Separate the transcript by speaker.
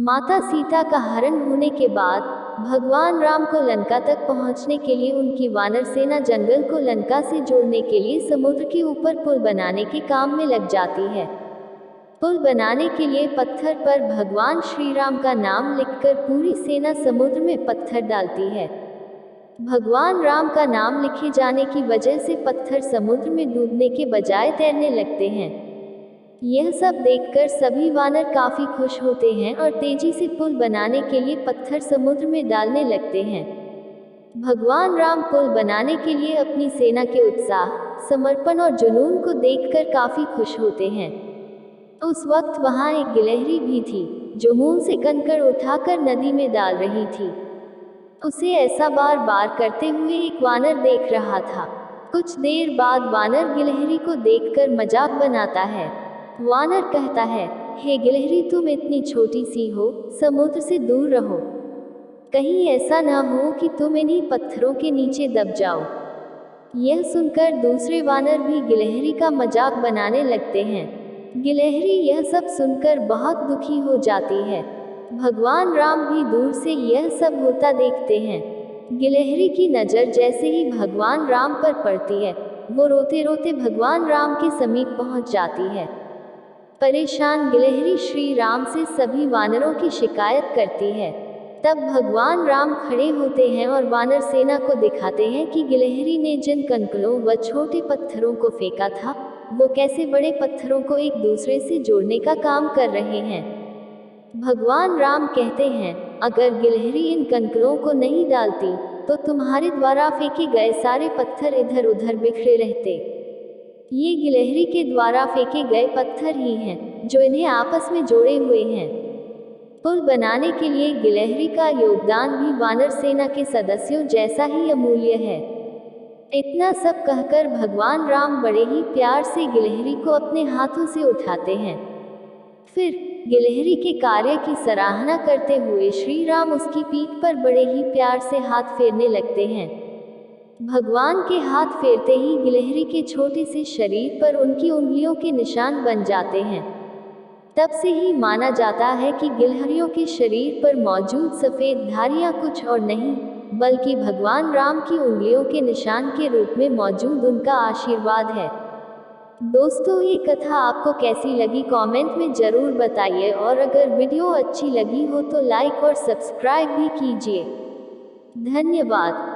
Speaker 1: माता सीता का हरण होने के बाद भगवान राम को लंका तक पहुंचने के लिए उनकी वानर सेना जंगल को लंका से जोड़ने के लिए समुद्र के ऊपर पुल बनाने के काम में लग जाती है। पुल बनाने के लिए पत्थर पर भगवान श्री राम का नाम लिखकर पूरी सेना समुद्र में पत्थर डालती है। भगवान राम का नाम लिखे जाने की वजह से पत्थर समुद्र में डूबने के बजाय तैरने लगते हैं। यह सब देखकर सभी वानर काफी खुश होते हैं और तेजी से पुल बनाने के लिए पत्थर समुद्र में डालने लगते हैं। भगवान राम पुल बनाने के लिए अपनी सेना के उत्साह, समर्पण और जुनून को देखकर काफी खुश होते हैं। उस वक्त वहां एक गिलहरी भी थी जो मुंह से कंकड़ उठाकर नदी में डाल रही थी। उसे ऐसा बार बार करते हुए एक वानर देख रहा था। कुछ देर बाद वानर गिलहरी को देखकर मजाक बनाता है। वानर कहता है, हे गिलहरी, तुम इतनी छोटी सी हो, समुद्र से दूर रहो। कहीं ऐसा ना हो कि तुम इन्हीं पत्थरों के नीचे दब जाओ। यह सुनकर दूसरे वानर भी गिलहरी का मजाक बनाने लगते हैं। गिलहरी यह सब सुनकर बहुत दुखी हो जाती है। भगवान राम भी दूर से यह सब होता देखते हैं। गिलहरी की नज़र जैसे ही भगवान राम पर पड़ती है, वो रोते रोते भगवान राम के समीप पहुंच जाती है। परेशान गिलहरी श्री राम से सभी वानरों की शिकायत करती है। तब भगवान राम खड़े होते हैं और वानर सेना को दिखाते हैं कि गिलहरी ने जिन कंकड़ों व छोटे पत्थरों को फेंका था, वो कैसे बड़े पत्थरों को एक दूसरे से जोड़ने का काम कर रहे हैं। भगवान राम कहते हैं, अगर गिलहरी इन कंकड़ों को नहीं डालती, तो तुम्हारे द्वारा फेंके गए सारे पत्थर इधर उधर बिखरे रहते। ये गिलहरी के द्वारा फेंके गए पत्थर ही हैं, जो इन्हें आपस में जोड़े हुए हैं। पुल बनाने के लिए गिलहरी का योगदान भी वानर सेना के सदस्यों जैसा ही अमूल्य है। इतना सब कहकर भगवान राम बड़े ही प्यार से गिलहरी को अपने हाथों से उठाते हैं। फिर गिलहरी के कार्य की सराहना करते हुए श्री राम उसकी पीठ पर बड़े ही प्यार से हाथ फेरने लगते हैं। भगवान के हाथ फेरते ही गिलहरी के छोटे से शरीर पर उनकी उंगलियों के निशान बन जाते हैं। तब से ही माना जाता है कि गिलहरियों के शरीर पर मौजूद सफ़ेद धारियां कुछ और नहीं, बल्कि भगवान राम की उंगलियों के निशान के रूप में मौजूद उनका आशीर्वाद है। दोस्तों, ये कथा आपको कैसी लगी कमेंट में ज़रूर बताइए, और अगर वीडियो अच्छी लगी हो तो लाइक और सब्सक्राइब भी कीजिए। धन्यवाद।